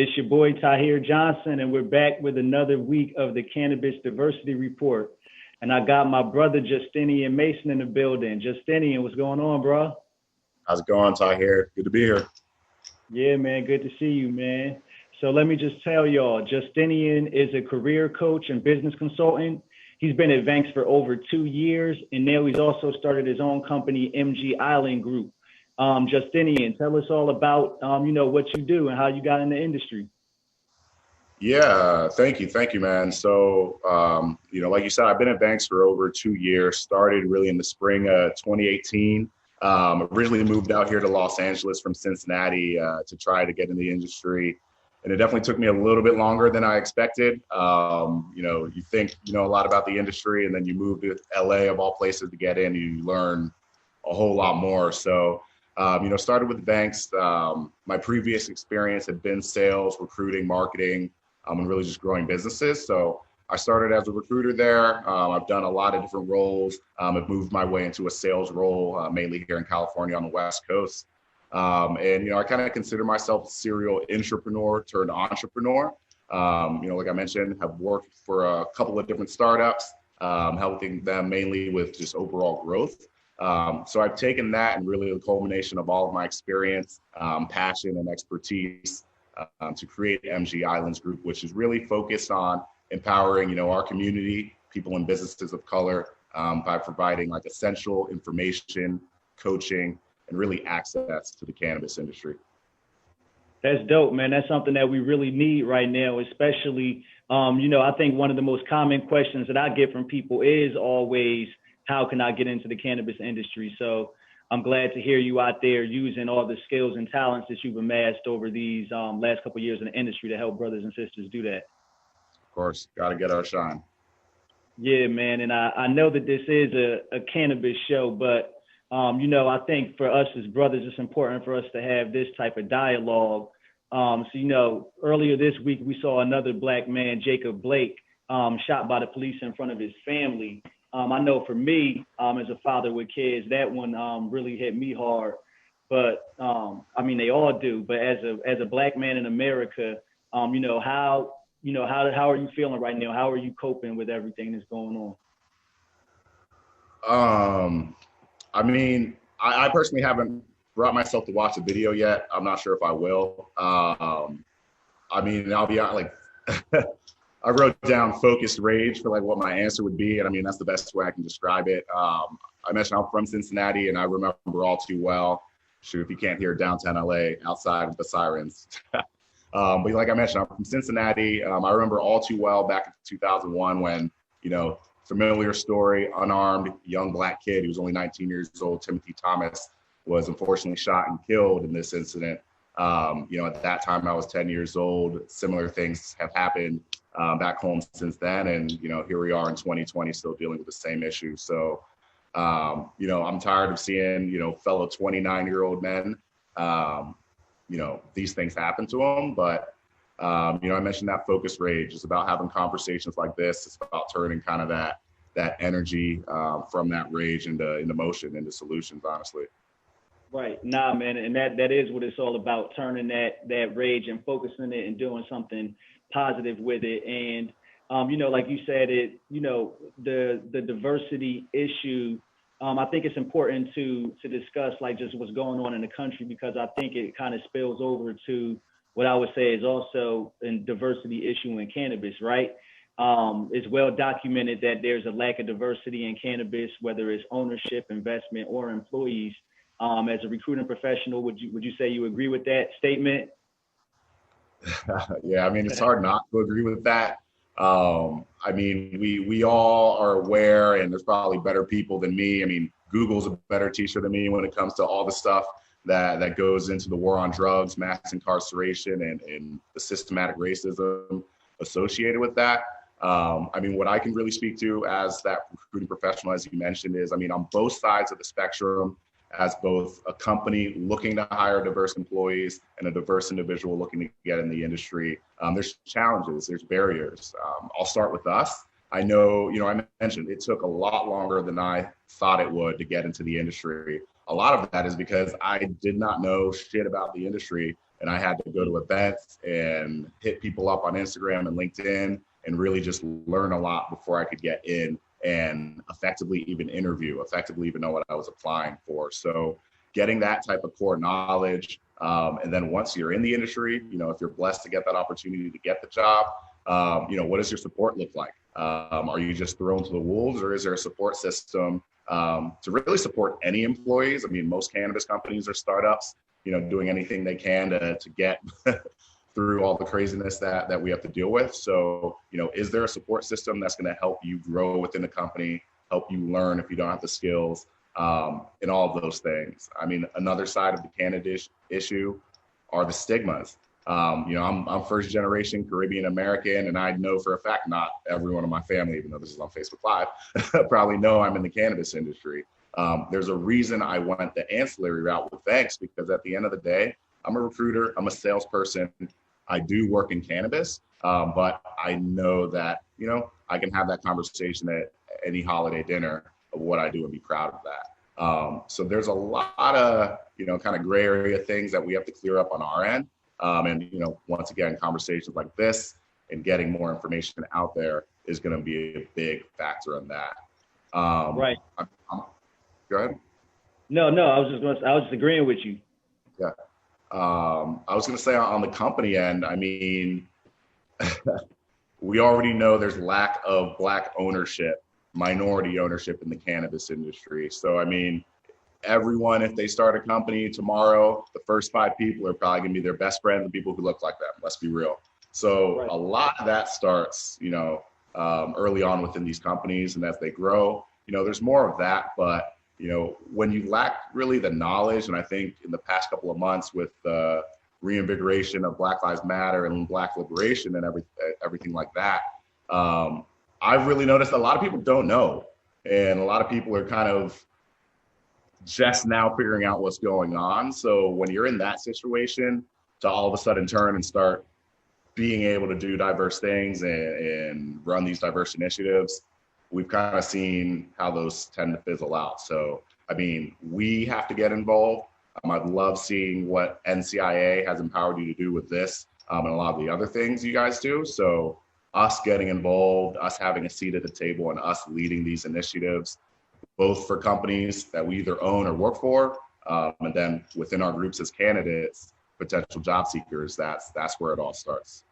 It's your boy Tahir Johnson, and we're back with another week of the Cannabis Diversity Report. And I got my brother Justinian Mason in the building. Justinian, what's going on, bro? How's it going, Tahir? Good to be here. Yeah, man, good to see you, man. So let me just tell y'all, Justinian is a career coach and business consultant. He's been at Vanks for over 2 years, and now he's also started his own company, MG Island Group. Justinian, tell us all about, what you do and how you got in the industry. Yeah, thank you, man. So, like you said, I've been at Vanks for over 2 years, started really in the spring of 2018. Originally moved out here to Los Angeles from Cincinnati to try to get in the industry. And it definitely took me a little bit longer than I expected. You think you know a lot about the industry, and then you move to LA of all places to get in, and you learn a whole lot more. So, started with Vanks. My previous experience had been sales, recruiting, marketing, and really just growing businesses. So I started as a recruiter there. I've done a lot of different roles. I've moved my way into a sales role, mainly here in California on the West Coast. I kind of consider myself a serial entrepreneur turned entrepreneur. Like I mentioned, have worked for a couple of different startups, helping them mainly with just overall growth. So I've taken that and really the culmination of all of my experience, passion, and expertise to create MG Islands Group, which is really focused on empowering, our community, people and businesses of color, by providing like essential information, coaching, and really access to the cannabis industry. That's dope, man. That's something that we really need right now, especially, I think one of the most common questions that I get from people is always, how can I get into the cannabis industry? So I'm glad to hear you out there using all the skills and talents that you've amassed over these last couple of years in the industry to help brothers and sisters do that. Of course, got to get our shine. Yeah, man. And I know that this is a cannabis show, but I think for us as brothers, it's important for us to have this type of dialogue. Earlier this week, we saw another black man, Jacob Blake, shot by the police in front of his family. I know for me, as a father with kids, that one really hit me hard. But they all do. But as a black man in America, how are you feeling right now? How are you coping with everything that's going on? I personally haven't brought myself to watch a video yet. I'm not sure if I will. I'll be honest, I wrote down focused rage for what my answer would be. And that's the best way I can describe it. I mentioned I'm from Cincinnati, and I remember all too well. Shoot, if you can't hear downtown LA outside of the sirens. But like I mentioned, I'm from Cincinnati. I remember all too well back in 2001 when, familiar story, unarmed young black kid who was only 19 years old, Timothy Thomas, was unfortunately shot and killed in this incident. At that time I was 10 years old. Similar things have happened back home since then. And, here we are in 2020 still dealing with the same issue. So, I'm tired of seeing, fellow 29-year-old men, these things happen to them. But, I mentioned that focused rage. It's about having conversations like this. It's about turning kind of that energy from that rage into motion, into solutions, honestly. Right. Nah, man. And that is what it's all about, turning that rage and focusing it and doing something positive with it. And, like you said, the diversity issue, I think it's important to discuss just what's going on in the country, because I think it kind of spills over to what I would say is also a diversity issue in cannabis, right? It's well documented that there's a lack of diversity in cannabis, whether it's ownership, investment, or employees. As a recruiting professional, would you say you agree with that statement? Yeah, it's hard not to agree with that. We all are aware, and there's probably better people than me. Google's a better teacher than me when it comes to all the stuff that goes into the war on drugs, mass incarceration, and the systematic racism associated with that. What I can really speak to as that recruiting professional, as you mentioned, is, on both sides of the spectrum, as both a company looking to hire diverse employees and a diverse individual looking to get in the industry, there's challenges, there's barriers. I'll start with us. I know, I mentioned it took a lot longer than I thought it would to get into the industry. A lot of that is because I did not know shit about the industry and I had to go to events and hit people up on Instagram and LinkedIn and really just learn a lot before I could get in and effectively even interview, effectively even know what I was applying for. So getting that type of core knowledge, and then once you're in the industry, if you're blessed to get that opportunity to get the job, what does your support look like? Are you just thrown to the wolves, or is there a support system to really support any employees? I mean, most cannabis companies are startups, doing anything they can to get through all the craziness that we have to deal with. So, is there a support system that's going to help you grow within the company, help you learn if you don't have the skills, and all of those things? I mean, another side of the cannabis issue are the stigmas. I'm first generation Caribbean American, and I know for a fact not everyone in my family, even though this is on Facebook Live, probably know I'm in the cannabis industry. There's a reason I went the ancillary route with Thanks, because at the end of the day, I'm a recruiter, I'm a salesperson. I do work in cannabis, but I know that, I can have that conversation at any holiday dinner of what I do and be proud of that. So there's a lot of, kind of gray area things that we have to clear up on our end. And, once again, conversations like this and getting more information out there is going to be a big factor in that. Right. Go ahead. No, I was just agreeing with you. Yeah. I was going to say on the company end, I mean, we already know there's lack of Black ownership, minority ownership in the cannabis industry. So, I mean, everyone, if they start a company tomorrow, the first 5 people are probably going to be their best friends and people who look like them. Let's be real. So right. A lot of that starts, early on within these companies. And as they grow, there's more of that. But, when you lack really the knowledge, and I think in the past couple of months with the reinvigoration of Black Lives Matter and Black liberation and everything like that, I've really noticed a lot of people don't know. And a lot of people are kind of just now figuring out what's going on. So when you're in that situation, to all of a sudden turn and start being able to do diverse things and run these diverse initiatives, we've kind of seen how those tend to fizzle out. So, I mean, we have to get involved. I'd love seeing what NCIA has empowered you to do with this and a lot of the other things you guys do. So us getting involved, us having a seat at the table, and us leading these initiatives, both for companies that we either own or work for, and then within our groups as candidates, potential job seekers, that's where it all starts.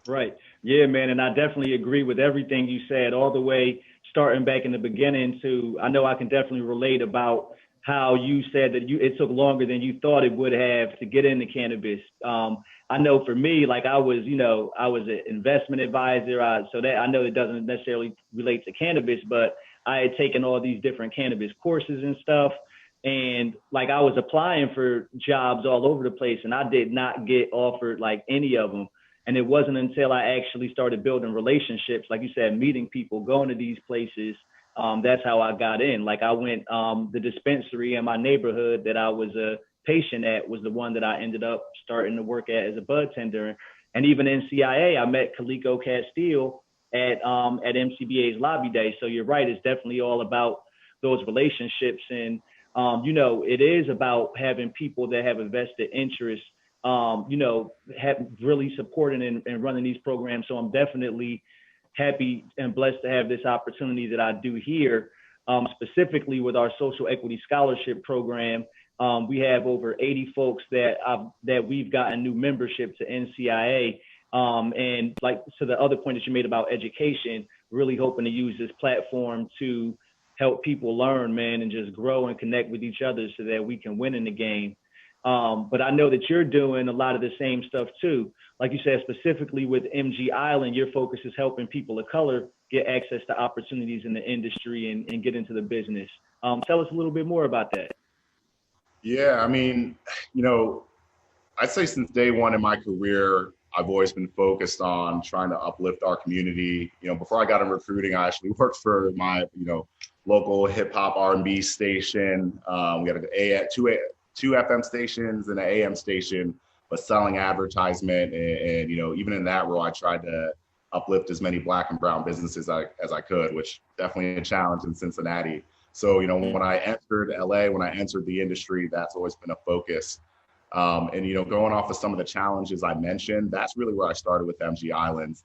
Right. Yeah, man. And I definitely agree with everything you said, all the way starting back in the beginning to, I know I can definitely relate about how you said that it took longer than you thought it would have to get into cannabis. I know for me, like I was an investment advisor. So that I know it doesn't necessarily relate to cannabis, but I had taken all these different cannabis courses and stuff. And like I was applying for jobs all over the place, and I did not get offered like any of them. And it wasn't until I actually started building relationships, like you said, meeting people, going to these places. That's how I got in. Like I went, the dispensary in my neighborhood that I was a patient at was the one that I ended up starting to work at as a bud tender. And even in CIA, I met Calico Castile at MCBA's lobby day. So you're right. It's definitely all about those relationships. And, it is about having people that have a vested interest, have really supporting and running these programs. So I'm definitely happy and blessed to have this opportunity that I do here, specifically with our social equity scholarship program. We have over 80 folks that we've gotten new membership to NCIA. And like to the other point that you made about education, really hoping to use this platform to help people learn, man, and just grow and connect with each other so that we can win in the game. But I know that you're doing a lot of the same stuff too. Like you said, specifically with MG Island, your focus is helping people of color get access to opportunities in the industry and get into the business. Tell us a little bit more about that. Yeah, I mean, I'd say since day one in my career, I've always been focused on trying to uplift our community. Before I got in recruiting, I actually worked for my, local hip hop R&B station. We got two FM stations and an AM station, but selling advertisement. And even in that role, I tried to uplift as many Black and brown businesses as I could, which definitely a challenge in Cincinnati. So, when I entered LA, when I entered the industry, that's always been a focus. And, going off of some of the challenges I mentioned, that's really where I started with MG Islands.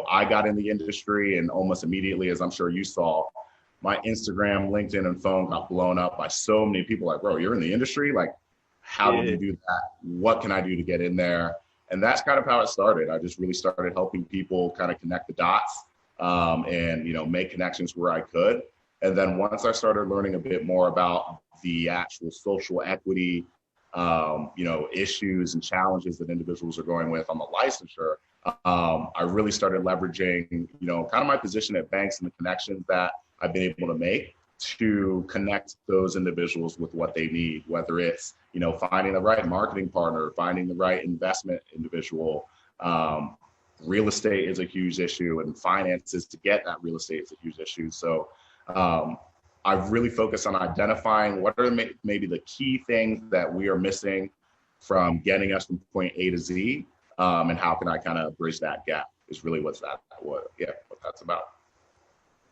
I got in the industry and almost immediately, as I'm sure you saw, my Instagram, LinkedIn, and phone got blown up by so many people like, bro, you're in the industry? Like, how did you do that? What can I do to get in there? And that's kind of how it started. I just really started helping people kind of connect the dots and, make connections where I could. And then once I started learning a bit more about the actual social equity, issues and challenges that individuals are going with on the licensure, I really started leveraging, kind of my position at banks and the connections that I've been able to make to connect those individuals with what they need, whether it's, finding the right marketing partner, finding the right investment individual. Real estate is a huge issue, and finances to get that real estate is a huge issue. So I've really focused on identifying what are maybe the key things that we are missing from getting us from point A to Z, and how can I kind of bridge that gap is really what that's about.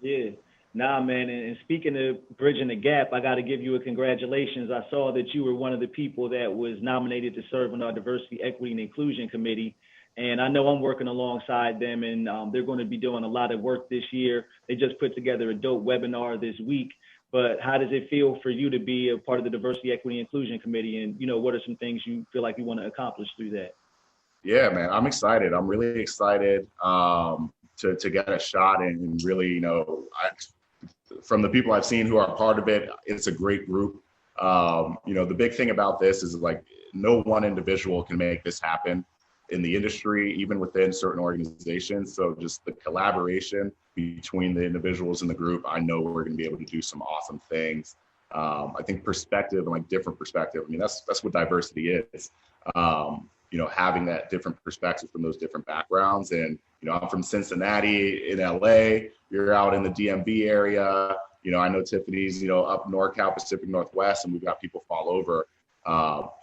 Yeah. Nah, man. And speaking of bridging the gap, I got to give you a congratulations. I saw that you were one of the people that was nominated to serve on our Diversity, Equity, and Inclusion Committee. And I know I'm working alongside them, and they're going to be doing a lot of work this year. They just put together a dope webinar this week. But how does it feel for you to be a part of the Diversity, Equity, and Inclusion Committee? And, what are some things you feel like you want to accomplish through that? Yeah, man, I'm excited. I'm really excited to get a shot and really, from the people I've seen who are part of it, it's a great group. The big thing about this is like no one individual can make this happen in the industry, even within certain organizations. So just the collaboration between the individuals in the group, I know we're going to be able to do some awesome things. I think perspective and like different perspective. I mean, that's what diversity is. Having that different perspective from those different backgrounds. And, I'm from Cincinnati in LA, you're out in the DMV area. I know Tiffany's, up NorCal, Pacific Northwest, and we've got people fall over.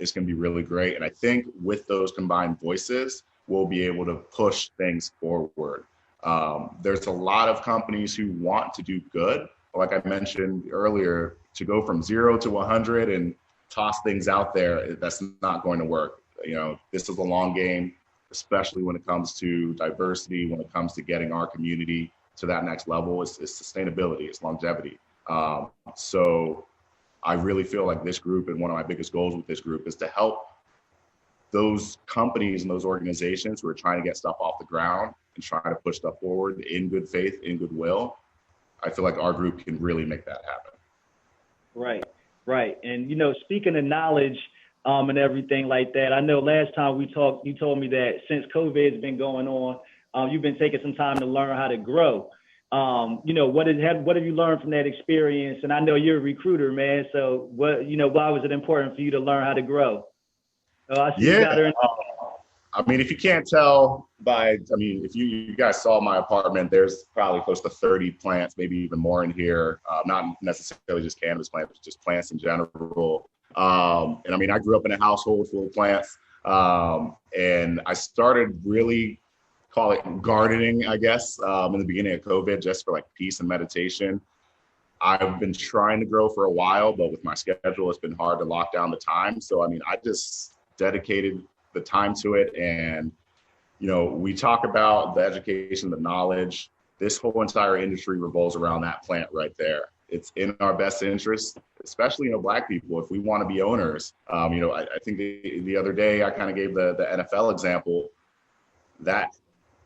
It's going to be really great. And I think with those combined voices, we'll be able to push things forward. There's a lot of companies who want to do good. Like I mentioned earlier, to go from 0 to 100 and toss things out there, that's not going to work. This is a long game, especially when it comes to diversity, when it comes to getting our community to that next level. It's sustainability, it's longevity. So I really feel like this group, and one of my biggest goals with this group, is to help those companies and those organizations who are trying to get stuff off the ground and try to push stuff forward in good faith, in goodwill. I feel like our group can really make that happen. Right. And, speaking of knowledge, and everything like that. I know last time we talked, you told me that since COVID has been going on, you've been taking some time to learn how to grow. What have you learned from that experience? And I know you're a recruiter, man. So why was it important for you to learn how to grow? If you can't tell if you guys saw my apartment, there's probably close to 30 plants, maybe even more in here. Not necessarily just cannabis plants, but just plants in general. I grew up in a household full of plants, and I started really, call it gardening, I guess, in the beginning of COVID, just for like peace and meditation. I've been trying to grow for a while, but with my schedule, it's been hard to lock down the time. So, I just dedicated the time to it. And, we talk about the education, the knowledge. This whole entire industry revolves around that plant right there. It's in our best interest, especially, Black people, if we want to be owners. I think the other day I kind of gave the NFL example. That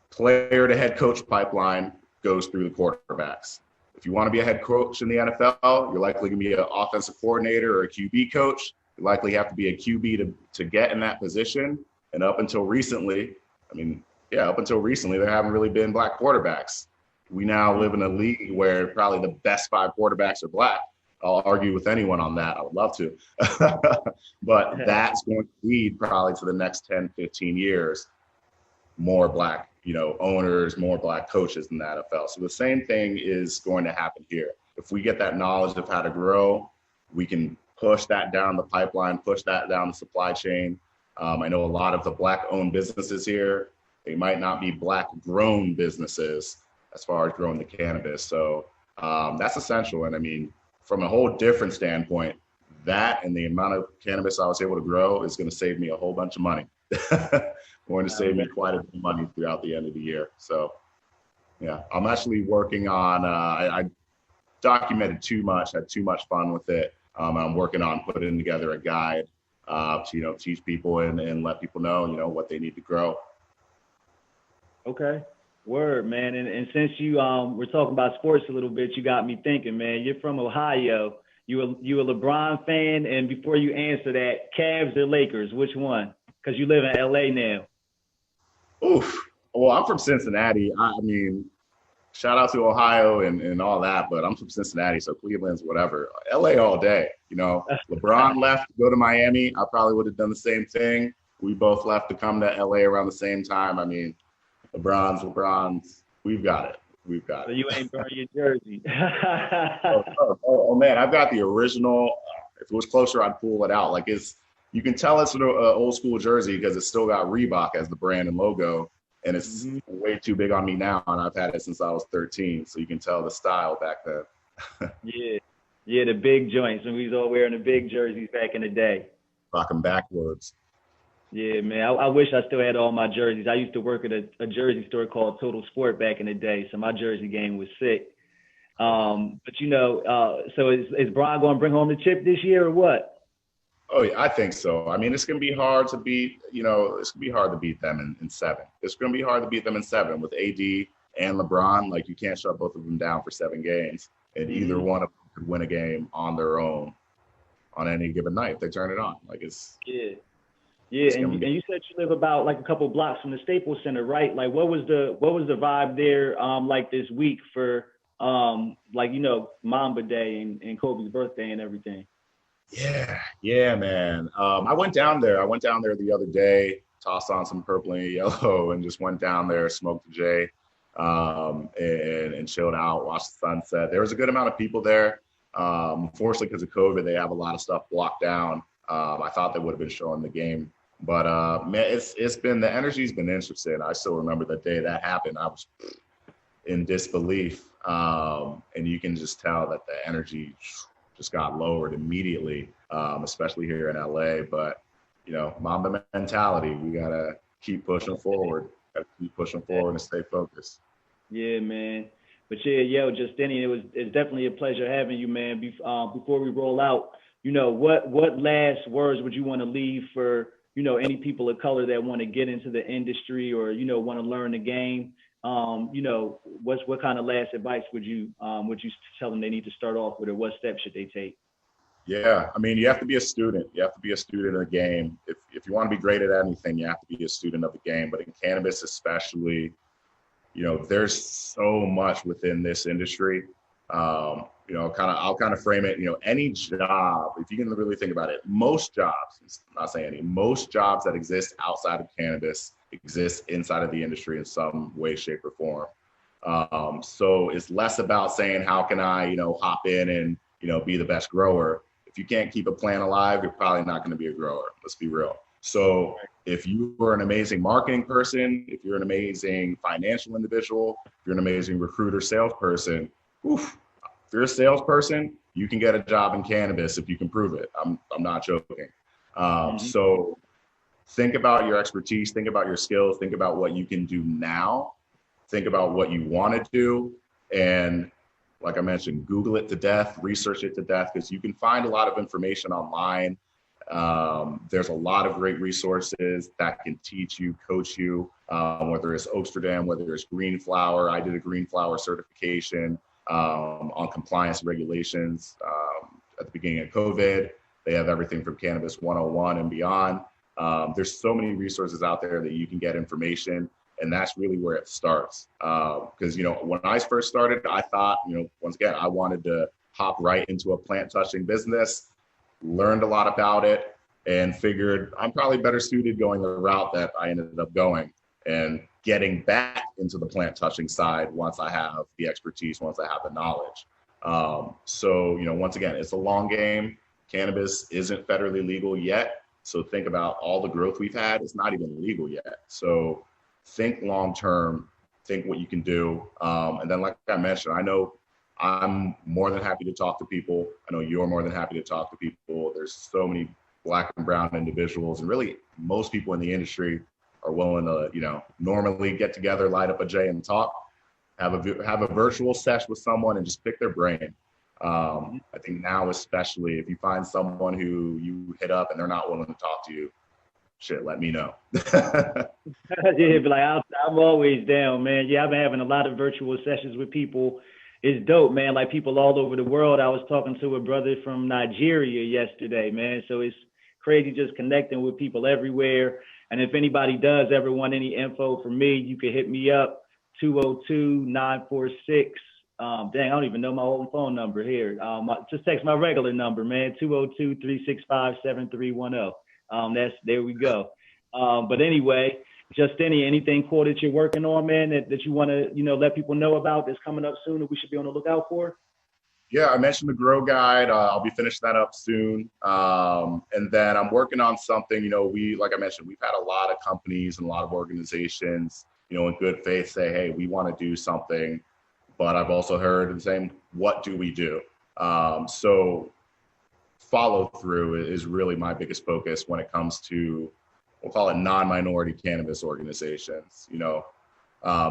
player to head coach pipeline goes through the quarterbacks. If you want to be a head coach in the NFL, you're likely going to be an offensive coordinator or a QB coach. You likely have to be a QB to get in that position. And up until recently, there haven't really been Black quarterbacks. We now live in a league where probably the best 5 quarterbacks are Black. I'll argue with anyone on that. I would love to. But that's going to lead probably to the next 10, 15 years, more Black, owners, more Black coaches in the NFL. So the same thing is going to happen here. If we get that knowledge of how to grow, we can push that down the pipeline, push that down the supply chain. I know a lot of the Black-owned businesses here, they might not be Black-grown businesses as far as growing the cannabis. So that's essential. And from a whole different standpoint, that and the amount of cannabis I was able to grow is going to save me a whole bunch of money. Going to save me quite a bit of money throughout the end of the year. So, yeah, I'm actually working on, I documented too much, had too much fun with it. I'm working on putting together a guide to, teach people and let people know, what they need to grow. Okay. Word, man. And since you we're talking about sports a little bit, you got me thinking, man. You're from Ohio. You a LeBron fan, and before you answer that, Cavs or Lakers, which one? Because you live in LA now. Oof. Well, I'm from Cincinnati. I mean, shout out to Ohio and all that, but I'm from Cincinnati, so Cleveland's whatever. LA all day. LeBron left to go to Miami. I probably would have done the same thing. We both left to come to LA around the same time. I mean, LeBron's, we've got it. We've got it. So you ain't burn your jersey. oh, man, I've got the original. If it was closer, I'd pull it out. Like you can tell it's an old school jersey because it's still got Reebok as the brand and logo, and it's way too big on me now. And I've had it since I was 13, so you can tell the style back then. yeah, the big joints, and we was all wearing the big jerseys back in the day. Rocking backwards. Yeah, man, I wish I still had all my jerseys. I used to work at a jersey store called Total Sport back in the day, so my jersey game was sick. But so is Bron going to bring home the chip this year or what? Oh, yeah, I think so. I mean, it's going to be hard to beat, it's going to be hard to beat them in 7. It's going to be hard to beat them in 7 with AD and LeBron. Like, you can't shut both of them down for 7 games, and either one of them could win a game on their own on any given night if they turn it on. Like, it's and you said you live about like a couple blocks from the Staples Center, right? Like, what was the vibe there like this week for Mamba Day and Kobe's birthday and everything? Yeah, man. I went down there the other day, tossed on some purple and yellow, and just went down there, smoked a J, and chilled out, watched the sunset. There was a good amount of people there. Unfortunately, because of COVID, they have a lot of stuff blocked down. I thought they would have been showing the game, but man, the energy's been interesting. I still remember the day that happened. I was in disbelief, and you can just tell that the energy just got lowered immediately, especially here in LA. But Mamba mentality, we gotta keep pushing forward. And stay focused. Yeah, man. But yeah, Justinian, it's definitely a pleasure having you, man. Before we roll out, what last words would you want to leave for, any people of color that want to get into the industry or, want to learn the game? What kind of last advice would you tell them they need to start off with, or what steps should they take? Yeah, I mean, you have to be a student. You have to be a student of the game. If you want to be great at anything, you have to be a student of the game. But in cannabis especially, there's so much within this industry. I'll kind of frame it, any job, if you can really think about it, most jobs, not saying any, most jobs that exist outside of cannabis exist inside of the industry in some way, shape, or form. So it's less about saying, how can I, hop in and, be the best grower. If you can't keep a plant alive, you're probably not going to be a grower. Let's be real. So if you are an amazing marketing person, if you're an amazing financial individual, if you're an amazing recruiter, salesperson, if you're a salesperson, you can get a job in cannabis if you can prove it. I'm not joking. So think about your expertise, think about your skills, think about what you can do now, think about what you want to do, and like I mentioned, Google it to death, research it to death, because you can find a lot of information online. There's a lot of great resources that can teach you, coach you, whether it's Oaksterdam, whether it's Green Flower. I did a Green Flower certification on compliance regulations at the beginning of COVID. They have everything from Cannabis 101 and beyond. There's so many resources out there that you can get information, and that's really where it starts. Because, when I first started, I thought, once again, I wanted to hop right into a plant touching business, learned a lot about it, and figured I'm probably better suited going the route that I ended up going and getting back into the plant touching side once I have the expertise, once I have the knowledge. So, once again, it's a long game. Cannabis isn't federally legal yet. So think about all the growth we've had. It's not even legal yet. So think long-term, think what you can do. And then like I mentioned, I know I'm more than happy to talk to people. I know you're more than happy to talk to people. There's so many Black and brown individuals, and really most people in the industry are willing to, normally get together, light up a J and talk, have a virtual sesh with someone and just pick their brain. I think now, especially if you find someone who you hit up and they're not willing to talk to you, shit, let me know. Yeah, but like I'm always down, man. Yeah, I've been having a lot of virtual sessions with people. It's dope, man. Like people all over the world. I was talking to a brother from Nigeria yesterday, man. So it's crazy just connecting with people everywhere. And if anybody does ever want any info from me, you can hit me up 202-946. Dang, I don't even know my old phone number here. Just text my regular number, man, 202-365-7310. There we go. But anyway, Justinian, anything cool that you're working on, man, that you want to, let people know about that's coming up soon that we should be on the lookout for? Yeah, I mentioned the Grow Guide. I'll be finishing that up soon. And then I'm working on something, like I mentioned, we've had a lot of companies and a lot of organizations, in good faith say, hey, we want to do something. But I've also heard the same, what do we do? So follow through is really my biggest focus when it comes to, we'll call it non-minority cannabis organizations,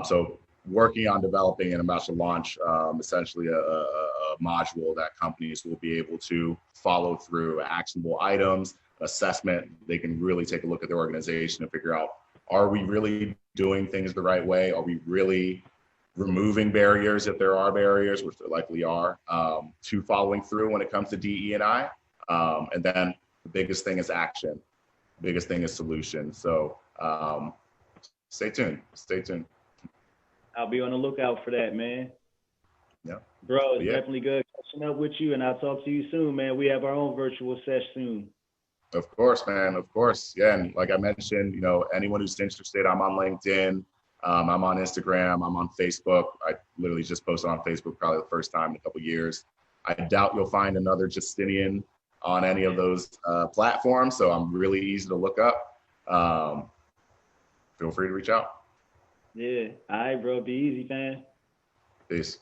So working on developing and I'm about to launch essentially a module that companies will be able to follow through actionable items, assessment. They can really take a look at their organization and figure out, are we really doing things the right way? Are we really removing barriers if there are barriers, which there likely are, to following through when it comes to DE&I? And then the biggest thing is action. Biggest thing is solution. So stay tuned. Stay tuned. I'll be on the lookout for that, man. Yeah. Bro, it's definitely good catching up with you, and I'll talk to you soon, man. We have our own virtual sesh soon. Of course, man. Of course. Yeah. And like I mentioned, anyone who's interested, I'm on LinkedIn. I'm on Instagram. I'm on Facebook. I literally just posted on Facebook probably the first time in a couple of years. I doubt you'll find another Justinian on any of those platforms. So I'm really easy to look up. Feel free to reach out. Yeah. All right, bro. Be easy, man. Peace.